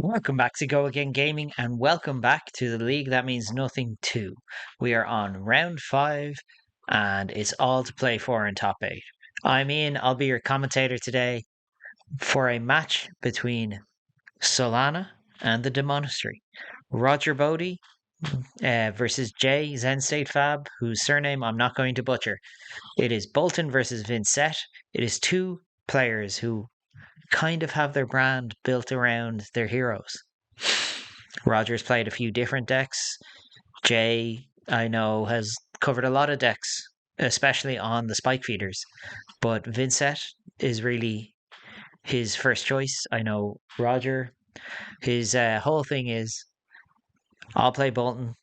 Welcome back to Go Again Gaming and welcome back to the League That Means Nothing 2. We are on round 5 and it's all to play for in top 8. I'm Ian, I'll be your commentator today for a match between Solana and the Demonastery. Roger Bodie versus Jay Zen State Fab, whose surname I'm not going to butcher. It is Boltyn versus Vynsett. It is two players who kind of have their brand built around their heroes. Roger's played a few different decks. Jay, I know, has covered a lot of decks, especially on the spike feeders. But Vynsett is really his first choice. I know Roger, his whole thing is I'll play Boltyn.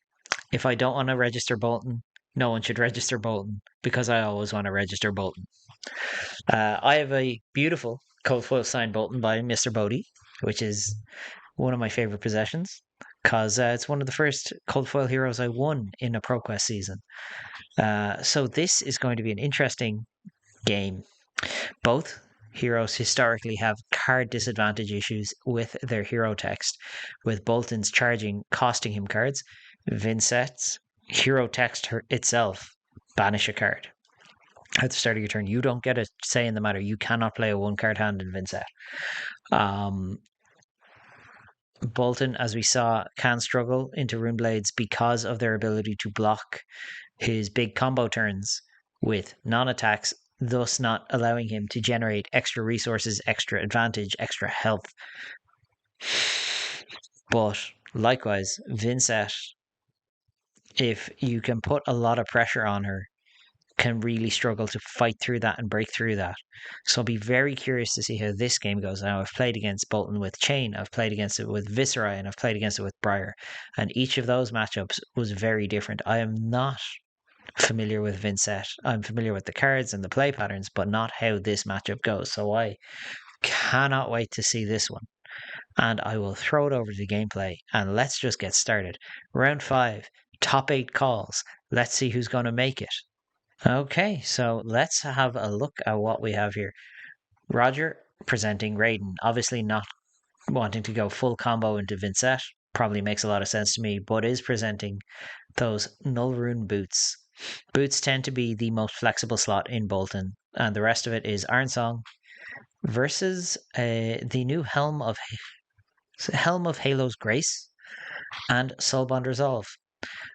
If I don't want to register Boltyn, no one should register Boltyn because I always want to register Boltyn. I have a beautiful cold foil signed Boltyn by Mr. Bodie, which is one of my favorite possessions because it's one of the first cold foil heroes I won in a ProQuest season. So this is going to be an interesting game. Both heroes historically have card disadvantage issues with their hero text, with Boltyn's charging costing him cards. Vynsett's hero text itself banish a card. At the start of your turn, you don't get a say in the matter. You cannot play a one card hand in Vynsett. Boltyn, as we saw, can struggle into Runeblades because of their ability to block his big combo turns with non-attacks, thus not allowing him to generate extra resources, extra advantage, extra health. But likewise, Vynsett, if you can put a lot of pressure on her, can really struggle to fight through that and break through that. So I'll be very curious to see how this game goes. Now, I've played against Boltyn with Chain, I've played against it with Viscera, and I've played against it with Briar. And each of those matchups was very different. I am not familiar with Vynsett. I'm familiar with the cards and the play patterns, but not how this matchup goes. So I cannot wait to see this one. And I will throw it over to gameplay and let's just get started. Round 5, top 8 calls. Let's see who's going to make it. Okay, so let's have a look at what we have here. Roger presenting Raiden, obviously not wanting to go full combo into Vynsett, probably makes a lot of sense to me, but is presenting those Null Rune boots. Boots tend to be the most flexible slot in Boltyn, and the rest of it is Iron Song versus the new Helm of Halo's Grace and Soulbond Resolve.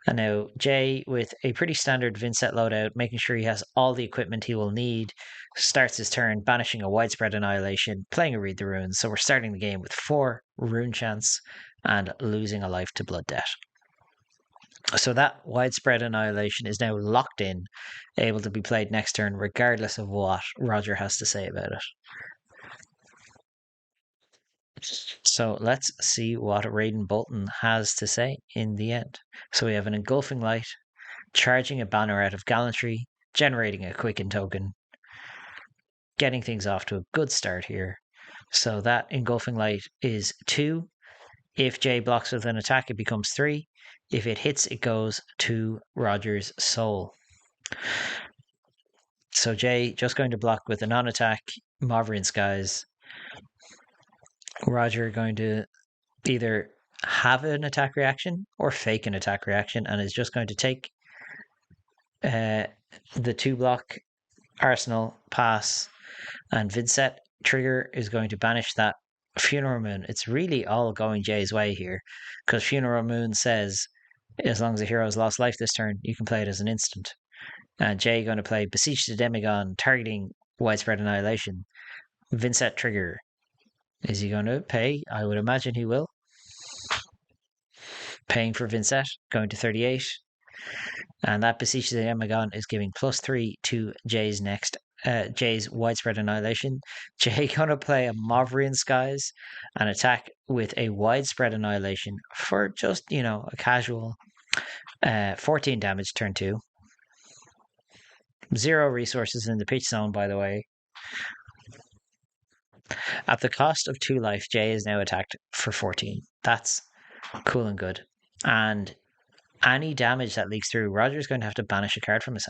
And now Jay, with a pretty standard Vynsett loadout, making sure he has all the equipment he will need, starts his turn banishing a Widespread Annihilation, playing a Read the Runes. So we're starting the game with 4 rune chance and losing a life to Blood Debt. So that Widespread Annihilation is now locked in, able to be played next turn regardless of what Roger has to say about it. So let's see what Raiden Boltyn has to say in the end. So we have an Engulfing Light, charging a Banneret of Gallantry, generating a Quicken token, getting things off to a good start here. So that Engulfing Light is 2. If Jay blocks with an attack, it becomes 3. If it hits, it goes to Roger's Soul. So Jay just going to block with a non-attack, Mauvrion Skies. Roger going to either have an attack reaction or fake an attack reaction and is just going to take the 2 block Arsenal pass, and Vynsett trigger is going to banish that Funeral Moon. It's really all going Jay's way here because Funeral Moon says as long as the hero has lost life this turn, you can play it as an instant. And Jay going to play Beseech the Demigod, targeting Widespread Annihilation. Vynsett trigger. Is he going to pay? I would imagine he will. Paying for Vynsett, going to 38. And that Beseech the Demigod is giving +3 to Jay's next Jay's Widespread Annihilation. Jay gonna play a Mauvrion Skies and attack with a Widespread Annihilation for just, a casual 14 damage turn 2. 0 resources in the pitch zone, by the way. At the cost of 2 life, Jay is now attacked for 14. That's cool and good. And any damage that leaks through, Roger's going to have to banish a card from his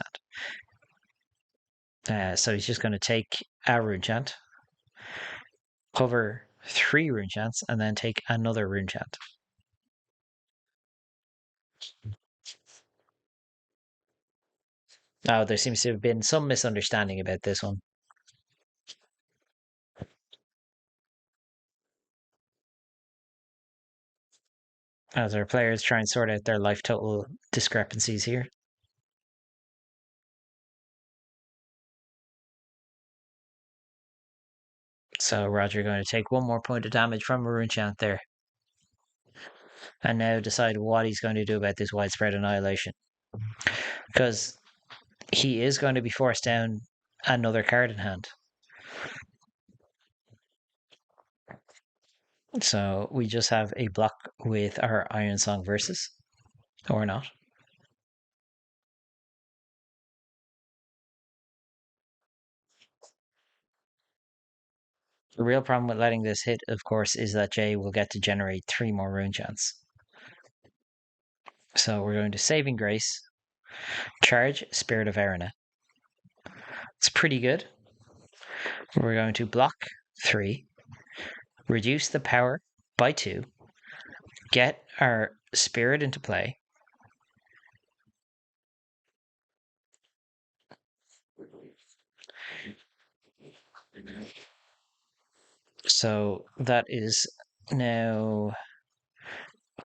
hand. So he's just going to take a Rune Chant, cover 3 rune chance, and then take another rune chant. Oh, there seems to have been some misunderstanding about this one. As our players try and sort out their life total discrepancies here. So Roger going to take 1 more point of damage from a rune chant there. And now decide what he's going to do about this widespread annihilation. Because he is going to be forced down another card in hand. So we just have a block with our Iron Song versus, or not. The real problem with letting this hit, of course, is that Jay will get to generate 3 more rune chants. So we're going to Saving Grace, charge Spirit of Erina. It's pretty good. We're going to block 3, reduce the power by 2, get our Spirit into play. So that is now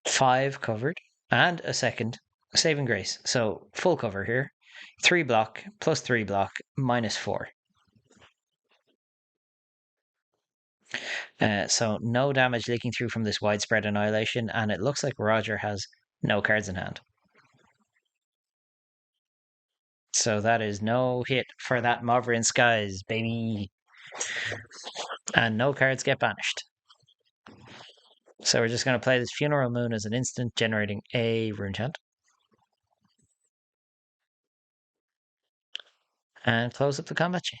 5 covered and a second Saving Grace. So full cover here. 3 block plus 3 block minus 4. So no damage leaking through from this widespread annihilation, and it looks like Roger has no cards in hand. So that is no hit for that Mavrin Skies, baby. And no cards get banished. So we're just going to play this Funeral Moon as an instant, generating a rune chant. And close up the combat chain.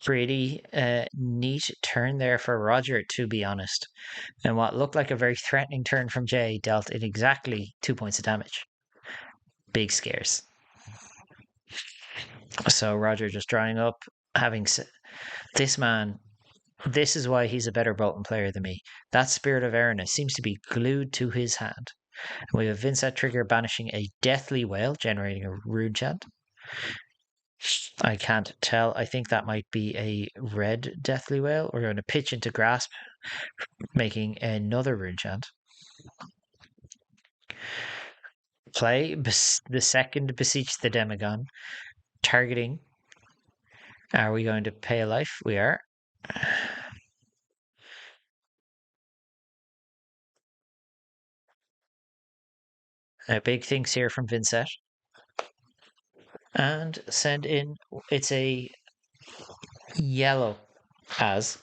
Pretty neat turn there for Roger, to be honest. And what looked like a very threatening turn from Jay dealt in exactly 2 points of damage. Big scares. So Roger just drawing up, having this man. This is why he's a better Boltyn player than me. That Spirit of Erina seems to be glued to his hand. We have Vynsett trigger banishing a Deathly Whale, generating a rune chant. I can't tell. I think that might be a red Deathly Whale. We're going to pitch into Grasp, making another rune chant. Play the second Beseech the Demagon, targeting. Are we going to pay a life? We are. Big things here from Vynsett. And send in, it's a yellow as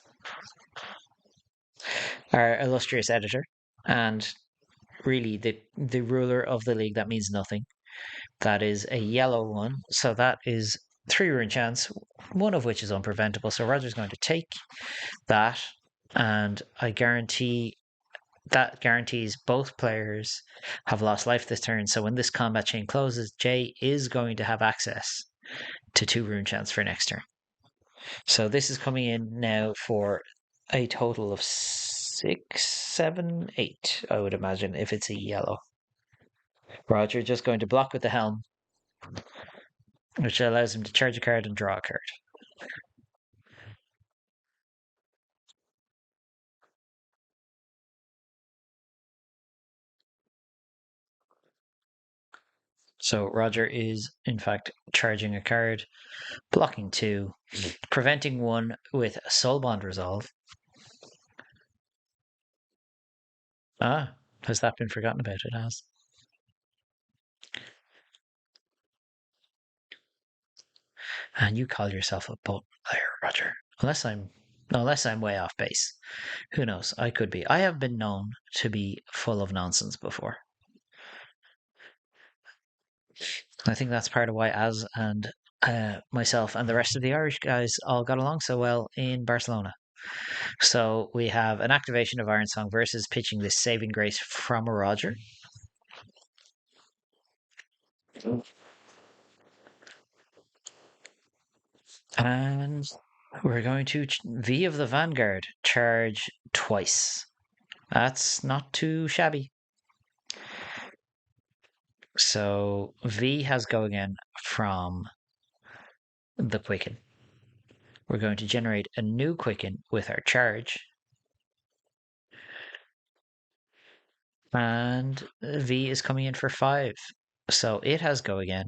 our illustrious editor. And really, the ruler of the league, that means nothing. That is a yellow one. So that is 3 rune chance, one of which is unpreventable. So Roger's going to take that. And I guarantee that guarantees both players have lost life this turn. So when this combat chain closes, Jay is going to have access to 2 rune chants for next turn. So this is coming in now for a total of 6, 7, 8, I would imagine, if it's a yellow. Roger just going to block with the helm, which allows him to charge a card and draw a card. So Roger is, in fact, charging a card, blocking 2, preventing 1 with Soul Bond Resolve. Ah, has that been forgotten about? It has. And you call yourself a Boltyn player, Roger. Unless I'm way off base. Who knows? I could be. I have been known to be full of nonsense before. I think that's part of why Az and myself and the rest of the Irish guys all got along so well in Barcelona. So we have an activation of Iron Song versus pitching this Saving Grace from a Roger. And We're going to V of the Vanguard, charge twice. That's not too shabby. So V has go again from the Quicken. We're going to generate a new Quicken with our charge. And V is coming in for 5. So it has go again.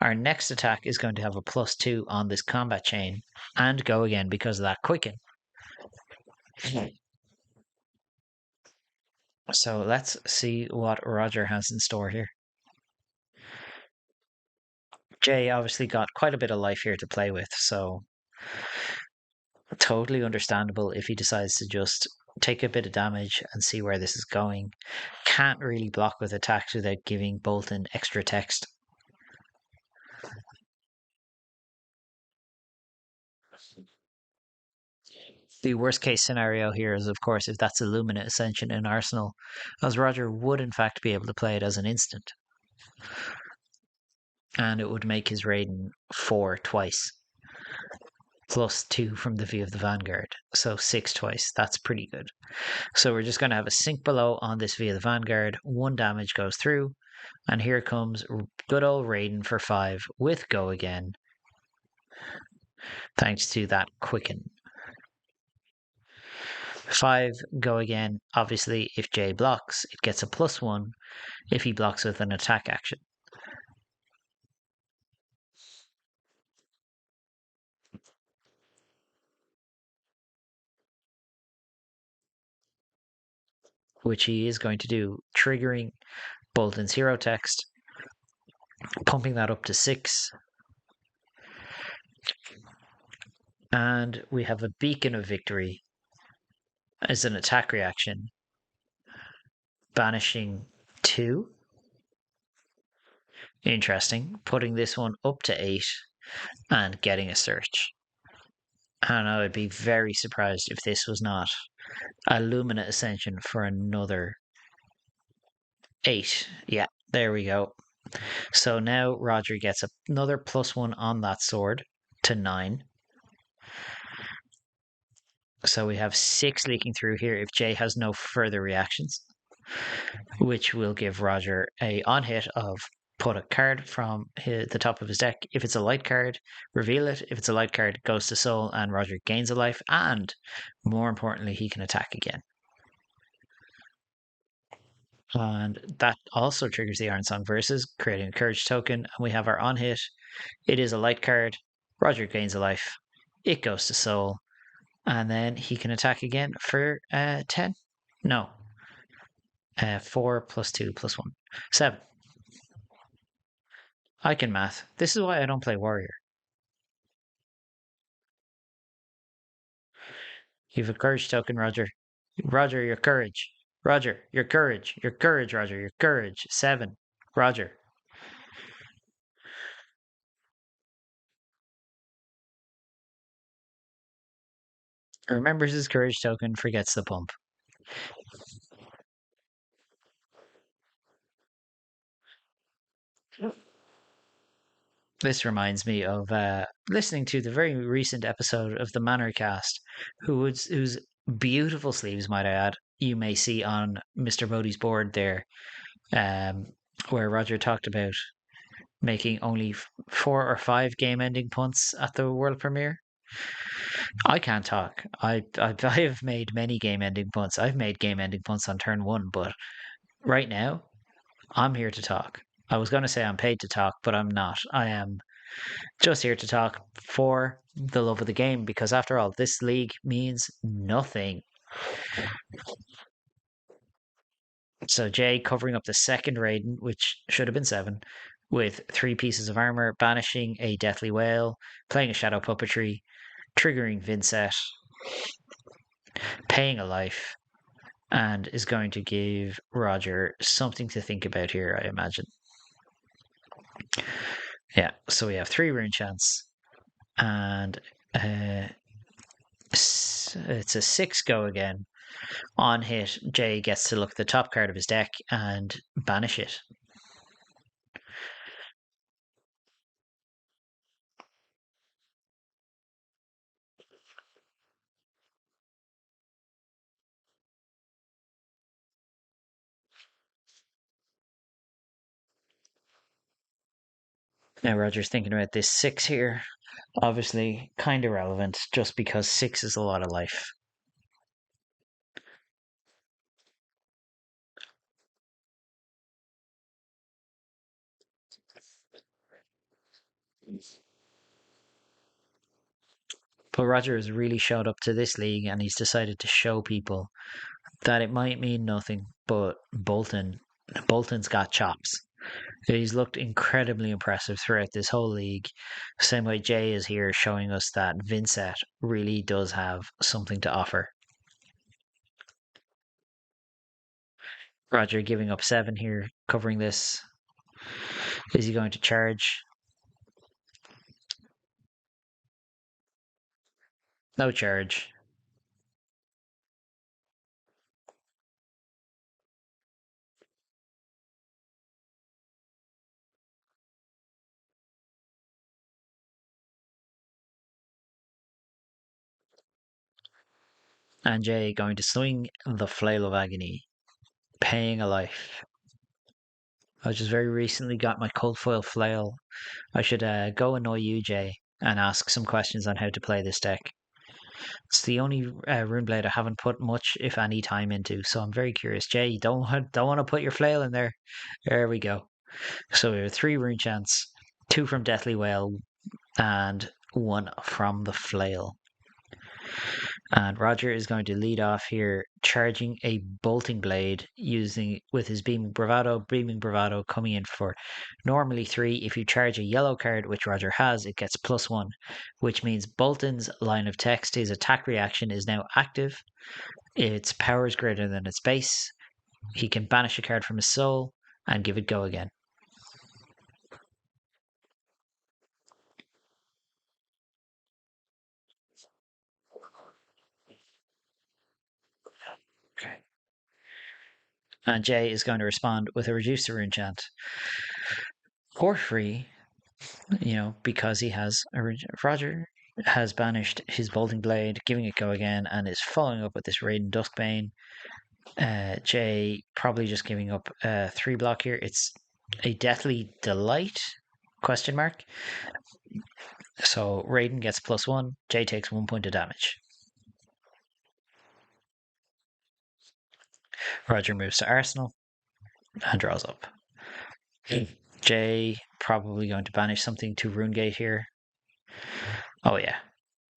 Our next attack is going to have a +2 on this combat chain and go again because of that Quicken. So let's see what Roger has in store here. Jay obviously got quite a bit of life here to play with, so totally understandable if he decides to just take a bit of damage and see where this is going. Can't really block with attacks without giving Boltyn extra text. The worst case scenario here is, of course, if that's a Luminate Ascension in Arsenal, as Roger would in fact be able to play it as an instant. And it would make his Raiden 4 twice. +2 from the V of the Vanguard. So 6 twice. That's pretty good. So we're just going to have a sink below on this V of the Vanguard. 1 damage goes through. And here comes good old Raiden for 5 with go again. Thanks to that Quicken. 5 go again. Obviously, if Jay blocks, it gets a +1 if he blocks with an attack action. Which he is going to do, triggering Boltyn's hero text, pumping that up to 6. And we have a Beacon of Victory as an attack reaction, banishing 2. Interesting. Putting this one up to 8 and getting a search. And I would be very surprised if this was not a Luminate Ascension for another 8. Yeah, there we go. So now Roger gets another +1 on that sword to 9. So we have 6 leaking through here if Jay has no further reactions, which will give Roger a on hit of put a card from the top of his deck. If it's a light card, reveal it. If it's a light card, goes to soul and Roger gains a life. And more importantly, he can attack again. And that also triggers the Iron Song Versus, creating a courage token. And we have our on hit. It is a light card. Roger gains a life. It goes to soul. And then he can attack again for 10. No. 4 +2 +1. 7. I can math. This is why I don't play Warrior. You have a courage token, Roger. Roger, your courage. Roger, your courage. Your courage, Roger. Your courage. 7. Roger. Remembers his courage token, forgets the pump. This reminds me of listening to the very recent episode of the Manor Cast, whose beautiful sleeves, might I add, you may see on Mr. Bodie's board there, where Roger talked about making only 4 or 5 game-ending punts at the world premiere. I can't talk. I have made many game-ending punts. I've made game-ending punts on turn 1, but right now, I'm here to talk. I was going to say I'm paid to talk, but I'm not. I am just here to talk for the love of the game because, after all, this league means nothing. So, Jay covering up the second Raiden, which should have been 7, with 3 pieces of armor, banishing a Deathly Whale, playing a Shadow Puppetry, triggering Vynsett, paying a life, and is going to give Roger something to think about here, I imagine. Yeah, so we have 3 rune chants, and it's a 6 go again. On hit, Jay gets to look at the top card of his deck and banish it. Now Roger's thinking about this 6 here. Obviously, kind of relevant just because 6 is a lot of life. But Roger has really showed up to this league and he's decided to show people that it might mean nothing, but Boltyn's got chops. He's looked incredibly impressive throughout this whole league. Same way Jay is here showing us that Vynsett really does have something to offer. Roger giving up 7 here, covering this. Is he going to charge? No charge. And Jay going to swing the Flail of Agony, paying a life. I just very recently got my cold foil flail. I should go annoy you, Jay, and ask some questions on how to play this deck. It's the only rune blade I haven't put much, if any, time into, so I'm very curious. Jay, don't want to put your flail in there. There we go. So we have 3 rune chants, 2 from Deathly Whale, and 1 from the flail. And Roger is going to lead off here, charging a bolting blade using with his beaming bravado coming in for normally 3. If you charge a yellow card, which Roger has, it gets +1, which means Boltyn's line of text, his attack reaction, is now active. Its power is greater than its base. He can banish a card from his soul and give it go again. Okay. And Jay is going to respond with a reduce the rune chant for free, because he has Roger has banished his bolting blade, giving it go again, and is following up with this Raiden Duskbane. Jay probably just giving up 3 block here. It's a Deathly Delight question mark. So Raiden gets +1. Jay takes 1 point of damage. Roger moves to Arsenal and draws up. Jay probably going to banish something to Runegate here. Oh yeah,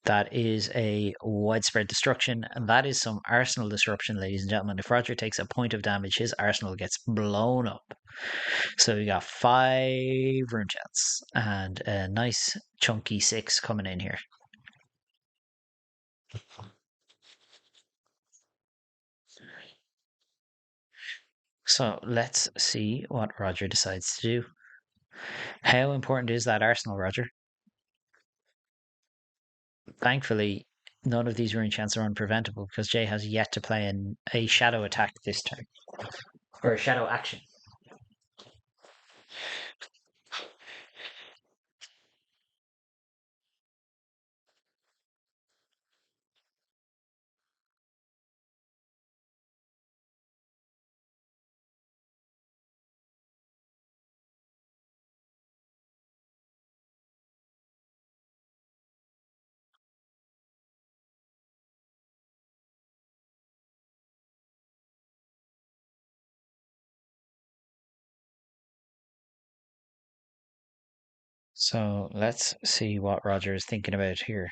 that is a widespread destruction, and that is some Arsenal disruption, ladies and gentlemen. If Roger takes a point of damage, his Arsenal gets blown up. So we got 5 rune chats and a nice chunky 6 coming in here. So let's see what Roger decides to do. How important is that Arsenal, Roger? Thankfully, none of these rune chants are unpreventable because Jay has yet to play a shadow attack this turn. Or a shadow action. So let's see what Roger is thinking about here.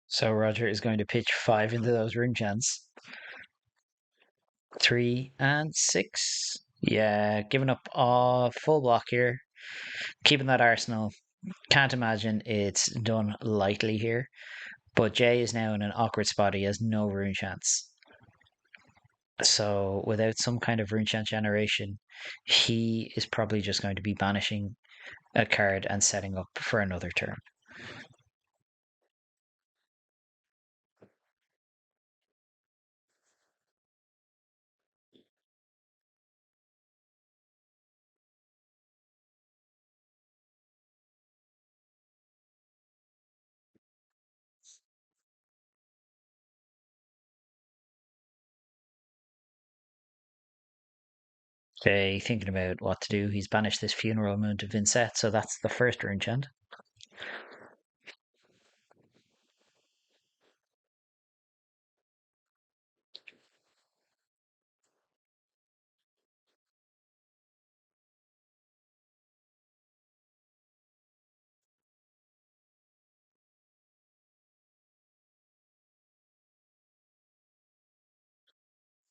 So Roger is going to pitch 5 into those rune chants. 3 and 6. Yeah, giving up a full block here. Keeping that Arsenal. Can't imagine it's done lightly here. But Jay is now in an awkward spot. He has no rune chance. So without some kind of rune chant generation, he is probably just going to be banishing a card and setting up for another turn. Okay, thinking about what to do. He's banished this funeral moon to Vynsett, so that's the first rune chant.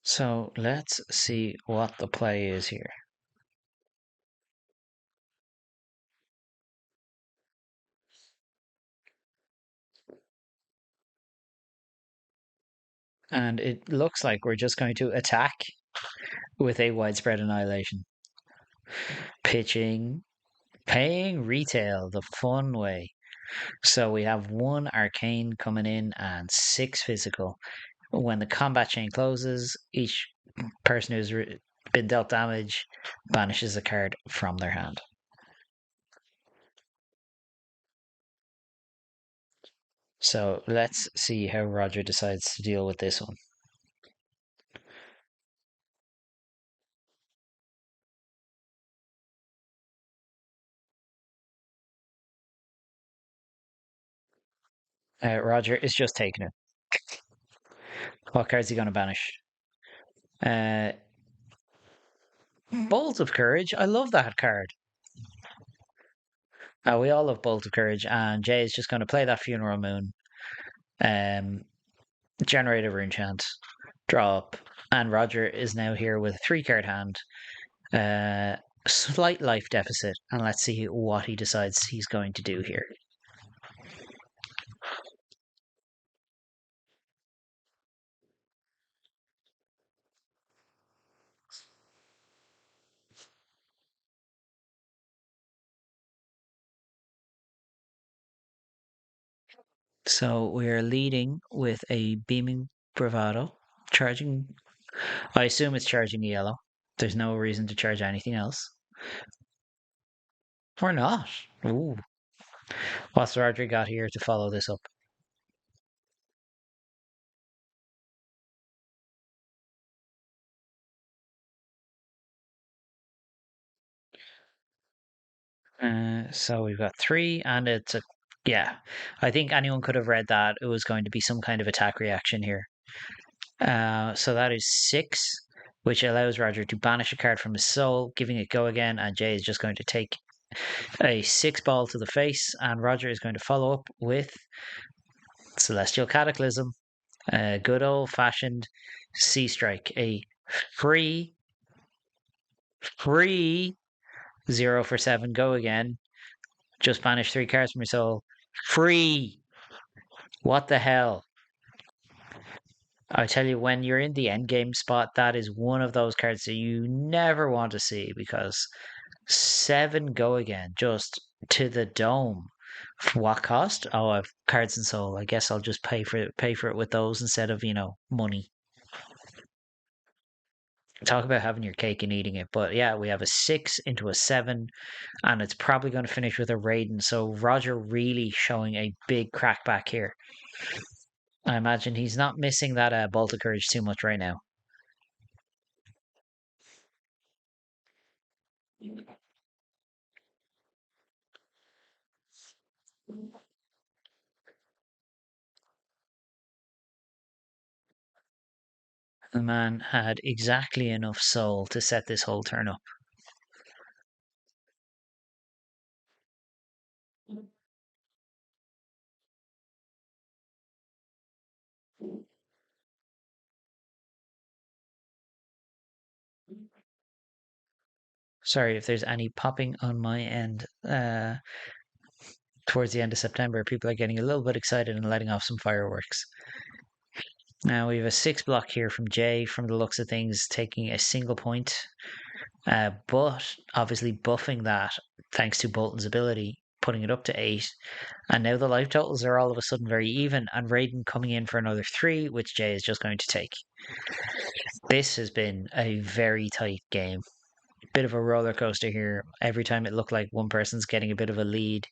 So let's see what the play is here. And it looks like we're just going to attack with a widespread annihilation. Pitching, paying retail the fun way. So we have one arcane coming in and 6 physical. When the combat chain closes, each person who's been dealt damage banishes a card from their hand. So let's see how Roger decides to deal with this one. Roger is just taking it. What card's he going to banish? Uh, Bolt of Courage. I love that card. We all love Bolt of Courage, and Jay is just going to play that Funeral Moon, um, generate a rune chant, draw up, and Roger is now here with a 3 card hand, slight life deficit, and let's see what he decides he's going to do here. So we're leading with a Beaming Bravado, charging. I assume it's charging yellow. There's no reason to charge anything else. Or not. Ooh. What's Roger got here to follow this up? So we've got 3, and it's a. Yeah, I think anyone could have read that. It was going to be some kind of attack reaction here. So that is 6, which allows Roger to banish a card from his soul, giving it go again, and Jay is just going to take a 6 ball to the face, and Roger is going to follow up with Celestial Cataclysm, a good old fashioned Sea Strike, a free, free 0 for 7 go again. Just banish 3 cards from your soul. Free! What the hell? I tell you, when you're in the end game spot, that is one of those cards that you never want to see because 7 go again, just to the dome. What cost? Oh, I've cards and soul. I guess I'll just pay for it with those instead of money. Talk about having your cake and eating it. But yeah, we have a 6 into a 7, and it's probably going to finish with a Raiden. So Roger really showing a big crackback here. I imagine he's not missing that Bolt of Courage too much right now. The man had exactly enough soul to set this whole turn up. Sorry if there's any popping on my end. Towards the end of September, people are getting a little bit excited and letting off some fireworks. Now we have a 6 block here from Jay, from the looks of things, taking a single point. But obviously buffing that thanks to Boltyn's ability, putting it up to 8. And now the life totals are all of a sudden very even, and Raiden coming in for another 3, which Jay is just going to take. This has been a very tight game. Bit of a roller coaster here. Every time it looked like one person's getting a bit of a lead,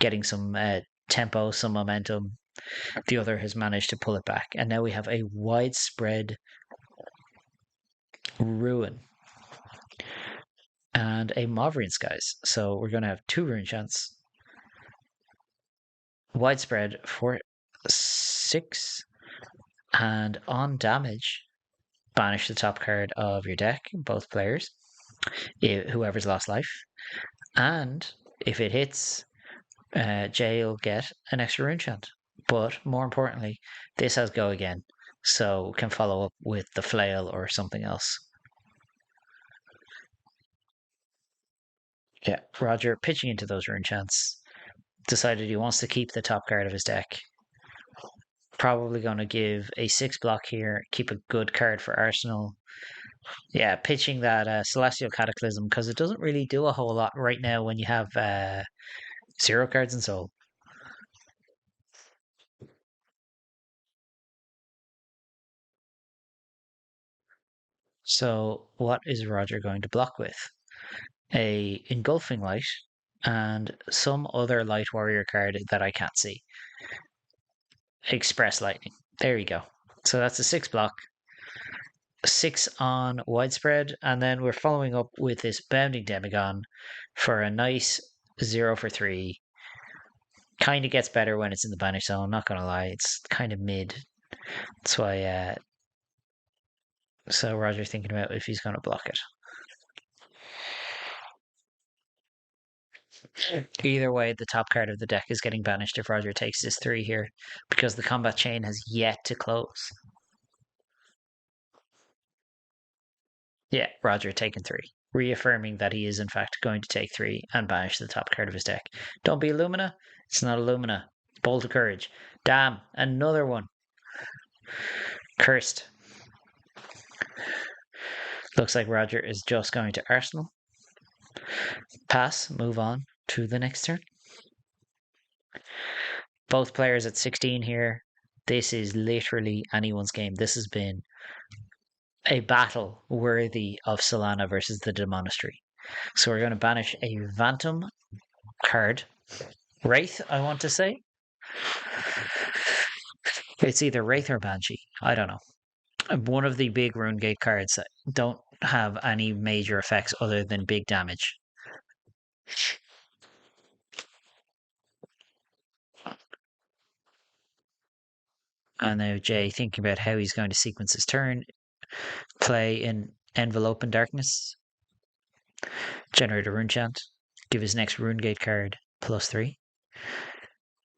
getting some tempo, some momentum, the other has managed to pull it back. And now we have a widespread ruin and a Mauvrion Skies. So we're going to have 2 rune chants. Widespread for 6. And on damage, banish the top card of your deck, both players, whoever's lost life. And if it hits, Jay will get an extra rune chant. But more importantly, this has go again, so can follow up with the flail or something else. Yeah, Roger pitching into those rune chants, decided he wants to keep the top card of his deck. Probably going to give a 6 block here, keep a good card for Arsenal. Yeah, pitching that Celestial Cataclysm, because it doesn't really do a whole lot right now when you have 0 cards in Soul. So what is Roger going to block with? A Engulfing Light and some other Light Warrior card that I can't see. Express Lightning. There you go. So that's a 6 block. 6 on Widespread, and then we're following up with this Bounding Demagon for a nice 0 for 3. Kind of gets better when it's in the banish zone, not gonna lie. It's kind of mid. That's why, so Roger's thinking about if he's gonna block it. Either way, the top card of the deck is getting banished if Roger takes this 3 here, because the combat chain has yet to close. Yeah, Roger taking 3, reaffirming that he is in fact going to take 3 and banish the top card of his deck. Don't be Illumina. It's not Illumina. Bolt of Courage. Damn, another one. Cursed. Looks like Roger is just going to Arsenal. Pass, move on to the next turn. Both players at 16 here. This is literally anyone's game. This has been a battle worthy of Solana versus the Demonastery. So we're going to banish a Phantom card. Wraith, I want to say. It's either Wraith or Banshee. I don't know. One of the big Rune Gate cards that don't have any major effects other than big damage. And now Jay thinking about how he's going to sequence his turn. Play in Envelope in Darkness. Generate a rune chant. Give his next Rune Gate card +3.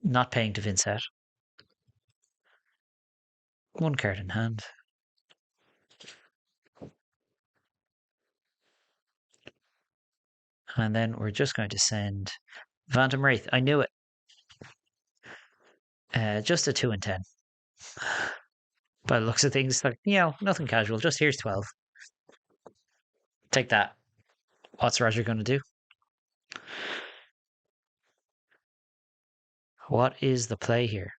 Not paying to Vynsett. 1 card in hand. And then we're just going to send Phantom Wraith. I knew it. Just a 2 and 10. By the looks of things, like, nothing casual. Just here's 12. Take that. What's Roger going to do? What is the play here?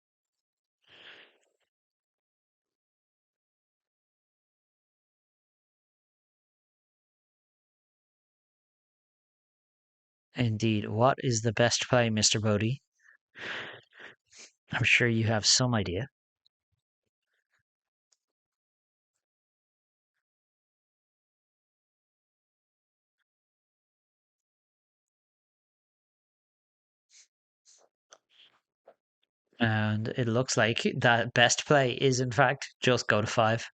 Indeed. What is the best play, Mr. Bodie? I'm sure you have some idea. And it looks like that best play is, in fact, just go to 5.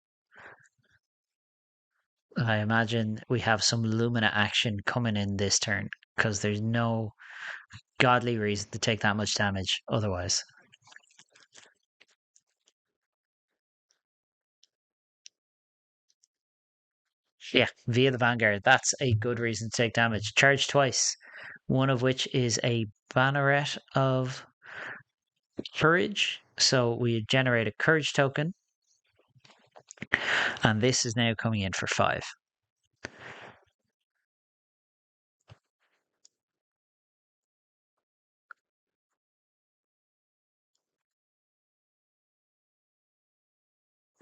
I imagine we have some Lumina action coming in this turn, because there's no godly reason to take that much damage otherwise. Yeah, via the Vanguard. That's a good reason to take damage. Charge twice, one of which is a banneret of courage. So we generate a courage token. And this is now coming in for 5.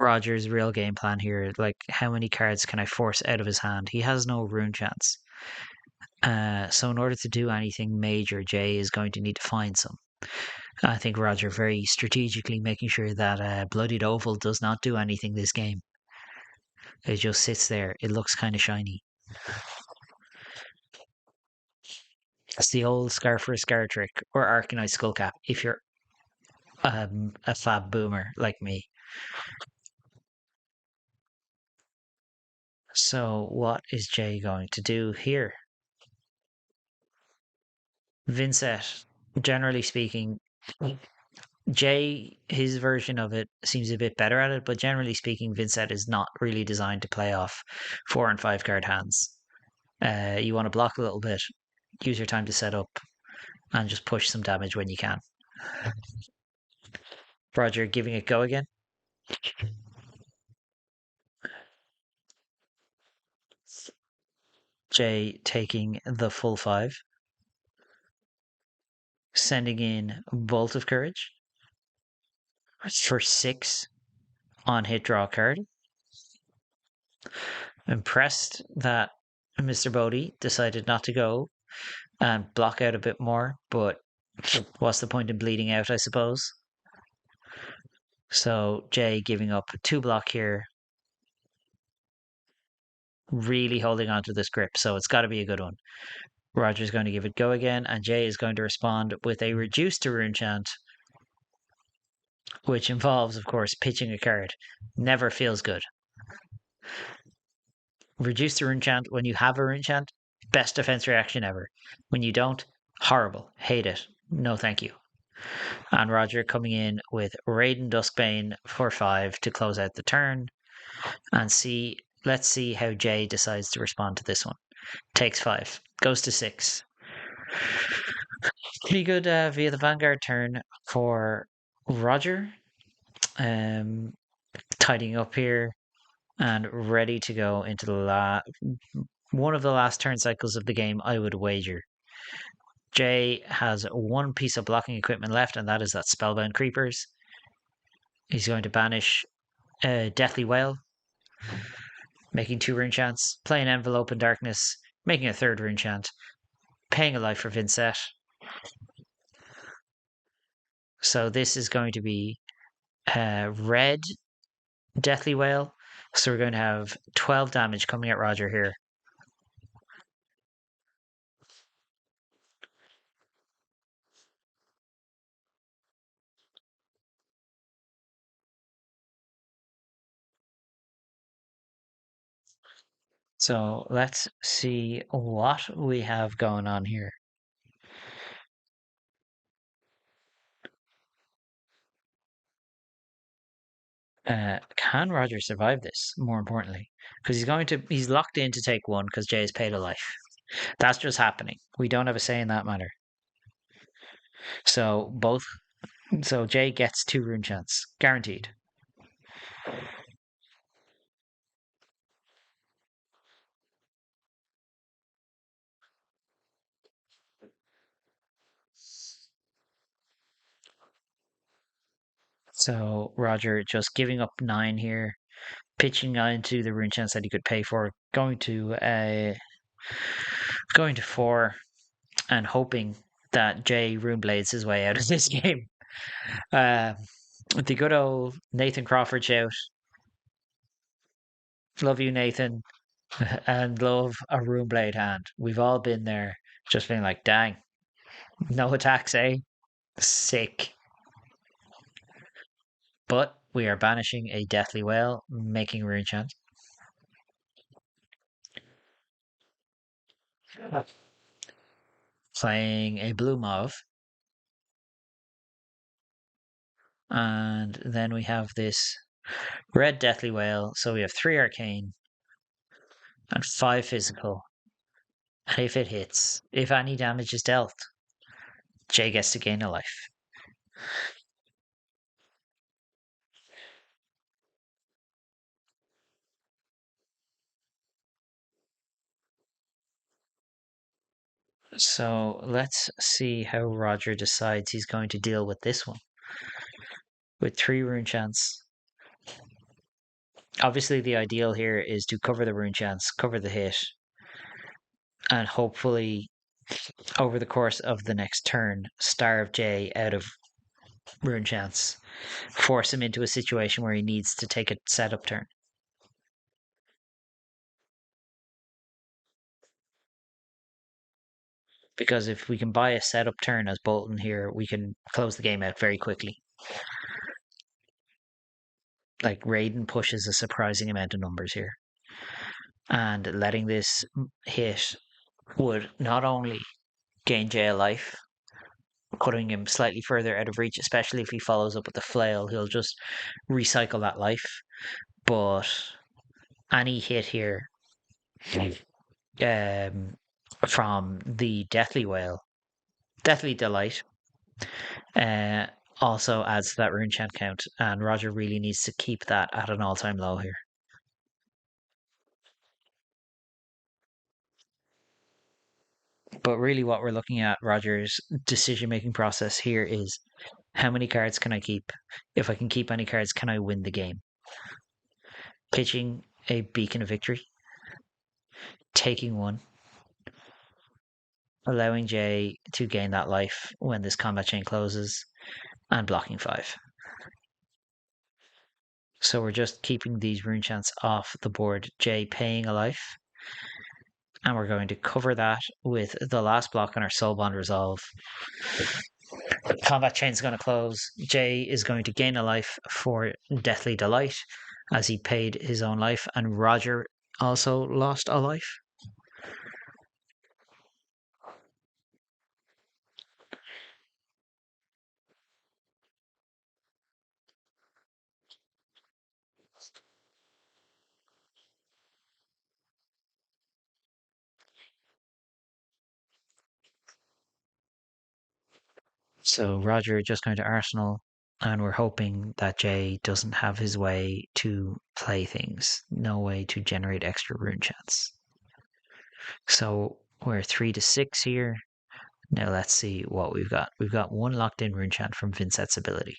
Roger's real game plan here. Like, how many cards can I force out of his hand? He has no rune chance. So in order to do anything major, Jay is going to need to find some. I think Roger very strategically making sure that Bloodied Oval does not do anything this game. It just sits there. It looks kind of shiny. It's the old Scar for a Scar trick, or Arcanite Skullcap, if you're a fab boomer like me. So what is Jay going to do here? Vynsett, generally speaking, Jay, his version of it seems a bit better at it, but generally speaking, Vynsett is not really designed to play off 4 and 5 card hands. You want to block a little bit, use your time to set up, and just push some damage when you can. Roger giving it go again. Jay taking the full 5. Sending in Bolt of Courage for 6 on hit draw card. Impressed that Mr. Bodie decided not to go and block out a bit more, but what's the point in bleeding out, I suppose? So Jay giving up 2 block here, really holding on to this grip, so it's got to be a good one. Roger's going to give it go again, and Jay is going to respond with a reduced to rune chant, which involves, of course, pitching a card. Never feels good. Reduce the rune chant when you have a rune chant, best defense reaction ever. When you don't, horrible. Hate it. No thank you. And Roger coming in with Raiden Duskbane for 5 to close out the turn. And let's see how Jay decides to respond to this one. Takes 5, goes to 6. Pretty good via the Vanguard turn for Roger. Tidying up here and ready to go into the one of the last turn cycles of the game, I would wager. Jay has 1 piece of blocking equipment left, and that is that Spellbound Creepers. He's going to banish Deathly Whale, making 2 rune chants, playing Envelope in Darkness, making a 3rd rune chant, paying a life for Vynsett. So this is going to be red Deathly Whale. So we're going to have 12 damage coming at Roger here. So let's see what we have going on here. Can Roger survive this? More importantly, because he's locked in to take 1 because Jay has paid a life. That's just happening. We don't have a say in that matter. So Jay gets 2 rune chants, guaranteed. So Roger just giving up 9 here, pitching into the rune chance that he could pay for, going to 4, and hoping that Jay rune blades his way out of this game. The good old Nathan Crawford shout. Love you, Nathan, and love a rune blade hand. We've all been there, just being like, dang, no attacks, eh? Sick. But we are banishing a Deathly Whale, making a rune chant. Playing a blue mauve. And then we have this red Deathly Whale. So we have 3 arcane and 5 physical. And if it hits, if any damage is dealt, Jay gets to gain a life. So let's see how Roger decides he's going to deal with this one. With 3 rune chants Obviously, the ideal here is to cover the rune chance, cover the hit, and hopefully, over the course of the next turn, starve Jay out of rune chance, force him into a situation where he needs to take a setup turn. Because if we can buy a setup turn as Boltyn here, we can close the game out very quickly. Like Raiden pushes a surprising amount of numbers here. And letting this hit would not only gain Jay a life, putting him slightly further out of reach, especially if he follows up with the flail, he'll just recycle that life. But any hit here um, from the Deathly Delight, uh, also adds to that rune chant count, and Roger really needs to keep that at an all-time low here. But really, what we're looking at, Roger's decision-making process here is how many cards can I keep? If I can keep any cards, can I win the game? Pitching a Beacon of Victory, taking one, allowing Jay to gain that life when this combat chain closes, and blocking 5. So we're just keeping these rune chants off the board. Jay paying a life, and we're going to cover that with the last block on our Soul Bond Resolve. Combat chain is going to close. Jay is going to gain a life for Deathly Delight as he paid his own life, and Roger also lost a life. So Roger just going to Arsenal, and we're hoping that Jay doesn't have his way to play things. No way to generate extra rune chance. So we're 3 to 6 here. Now let's see what we've got. We've got one locked in rune chant from Vynsett's ability.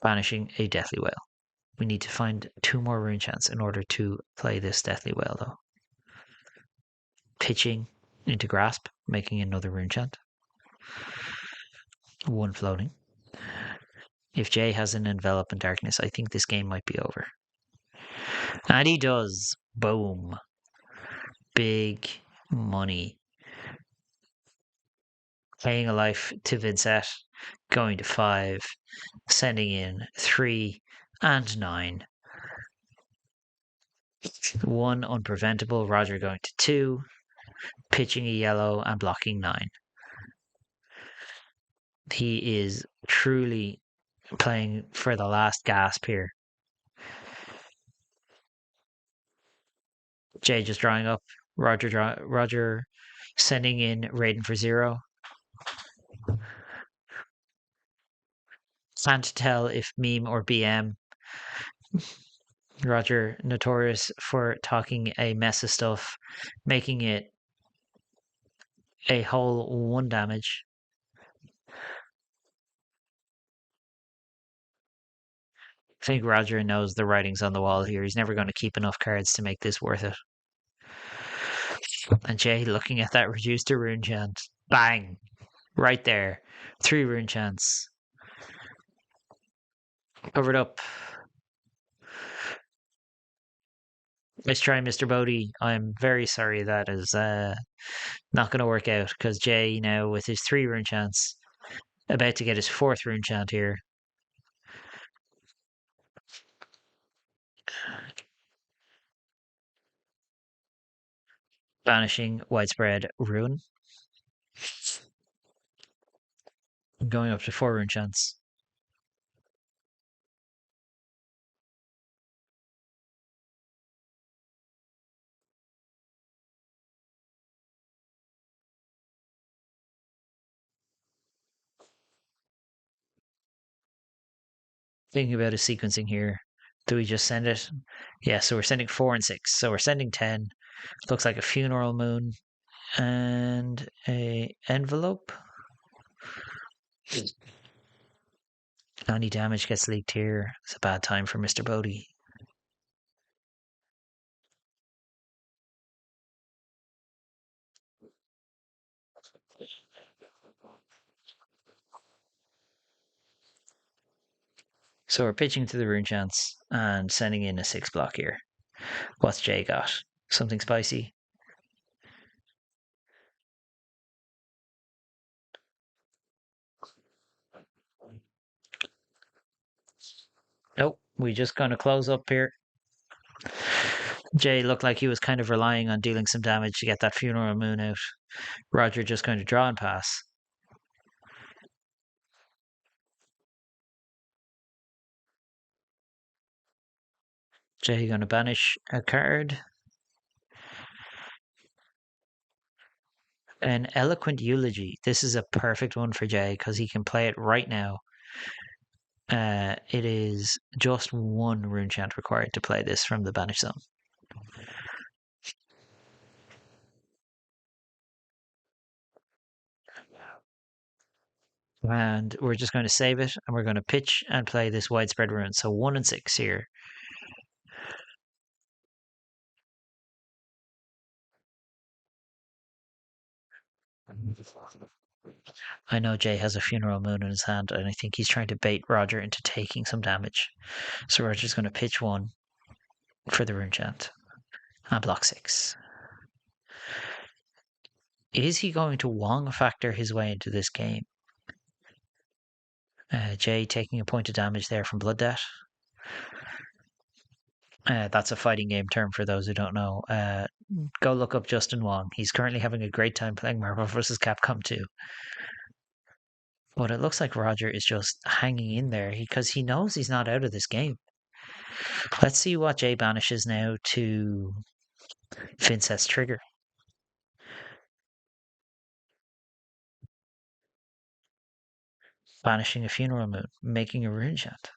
Banishing a Deathly Whale. We need to find 2 more rune chants in order to play this Deathly Whale though. Pitching into Grasp, making another rune chant. 1 floating. If Jay has an Envelop in Darkness, I think this game might be over. And he does. Boom. Big money. Paying a life to Vynsett, going to 5, sending in 3 and 9. 1 unpreventable, Roger going to 2, pitching a yellow and blocking 9. He is truly playing for the last gasp here. Jay just drawing up. Roger sending in Raiden for 0. Can't tell if meme or BM. Roger notorious for talking a mess of stuff, making it a whole 1 damage. I think Roger knows the writing's on the wall here. He's never going to keep enough cards to make this worth it. And Jay looking at that reduced to rune chant. Bang! Right there. 3 rune chants. Covered up. Let's try Mr. Bodie. I'm very sorry that is not going to work out because Jay now with his 3 rune chants about to get his 4th rune chant here. Banishing Widespread Ruin. Going up to 4 rune chants. Thinking about a sequencing here. Do we just send it? Yeah, so we're sending 4 and 6. So we're sending 10. Looks like a Funeral Moon and a Envelope. Any damage gets leaked here. It's a bad time for Mr. Bodie. So we're pitching to the rune chance and sending in a 6 block here. What's Jay got? Something spicy? Nope. We just gonna close up here. Jay looked like he was kind of relying on dealing some damage to get that funeral moon out. Roger just going to draw and pass. Jay going to banish a card. An eloquent eulogy. This is a perfect one for Jay because he can play it right now. It is just one rune chant required to play this from the banish zone. And we're just going to save it and we're going to pitch and play this widespread rune. So 1 and 6 here. I know Jay has a funeral moon in his hand, and I think he's trying to bait Roger into taking some damage. So Roger's going to pitch 1 for the rune chant and block 6. Is he going to Wong factor his way into this game? Jay taking a point of damage there from Blood Debt. That's a fighting game term for those who don't know. Go look up Justin Wong. He's currently having a great time playing Marvel vs. Capcom 2. But it looks like Roger is just hanging in there because he knows he's not out of this game. Let's see what Jay banishes now to Vynsett's trigger. Banishing a funeral moon, making a rune chant.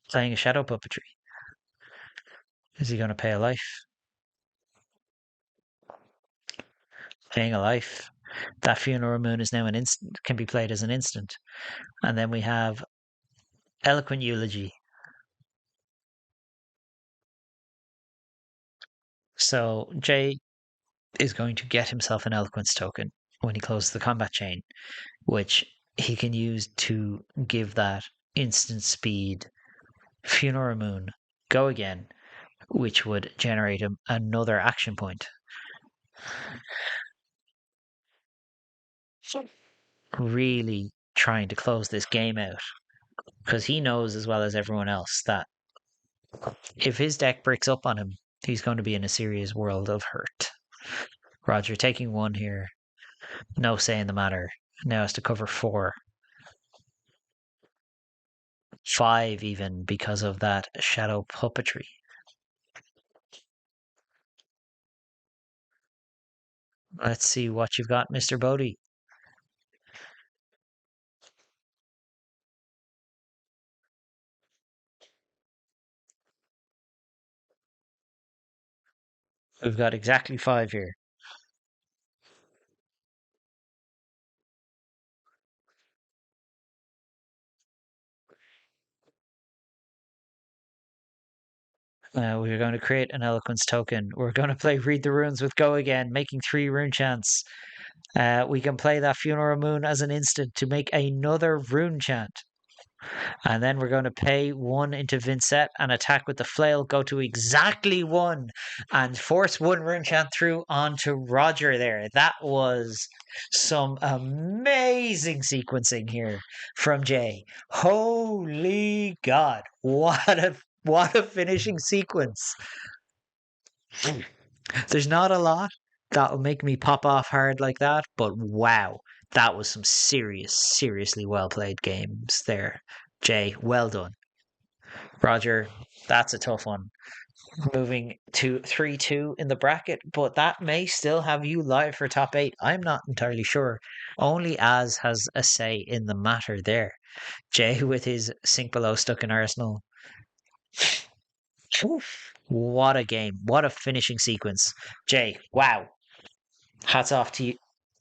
Playing a shadow puppetry. Is he going to pay a life? Paying a life. That funeral moon is now an instant, can be played as an instant. And then we have eloquent eulogy. So Jay is going to get himself an eloquence token when he closes the combat chain, which he can use to give that instant speed funeral moon go again, which would generate him another action point. Really trying to close this game out because he knows as well as everyone else that if his deck breaks up on him, he's going to be in a serious world of hurt. Roger taking 1 here. No say in the matter. Now has to cover 4. 5 even because of that shadow puppetry. Let's see what you've got, Mr. Bodie. We've got exactly 5 here. We're going to create an eloquence token. We're going to play Read the Runes with Go again, making 3 rune chants. We can play that Funeral Moon as an instant to make another rune chant. And then we're going to pay 1 into Vynsett and attack with the flail, go to exactly 1 and force 1 rune chant through onto Roger there. That was some amazing sequencing here from Jay. Holy God. What a finishing sequence. There's not a lot that'll make me pop off hard like that, but wow, that was some seriously well played games there. Jay, well done. Roger, that's a tough one. Moving to 3-2 in the bracket, but that may still have you live for top 8. I'm not entirely sure. Only Az has a say in the matter there. Jay with his sink below stuck in Arsenal. What a game. What a finishing sequence. Jay, wow. Hats off to you.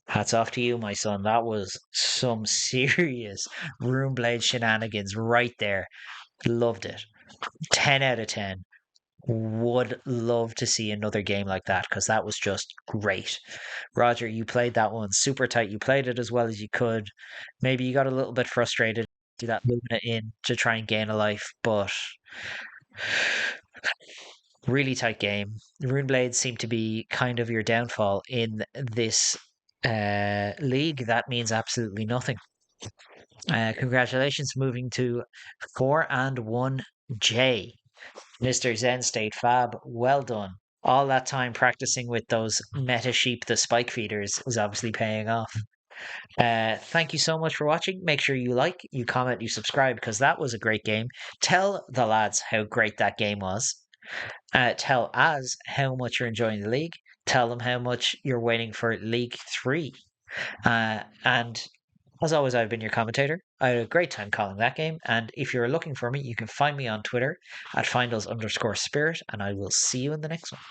Hats off to you, my son. That was some serious Runeblade shenanigans right there. Loved it. 10 out of 10. Would love to see another game like that because that was just great. Roger, you played that one super tight. You played it as well as you could. Maybe you got a little bit frustrated to that Luna in to try and gain a life, but really tight game. Runeblades seem to be kind of your downfall in this league. That means absolutely nothing. Congratulations, moving to 4-1 J. Mr. Zen State Fab, well done. All that time practicing with those meta sheep, the spike feeders, is obviously paying off. Thank you so much for watching. Make sure you like, you comment, you subscribe because that was a great game. Tell the lads how great that game was. Tell us how much you're enjoying the league. Tell them how much you're waiting for League 3. And as always, I've been your commentator. I had a great time calling that game. And if you're looking for me, you can find me on Twitter at Findles_Spirit. And I will see you in the next one.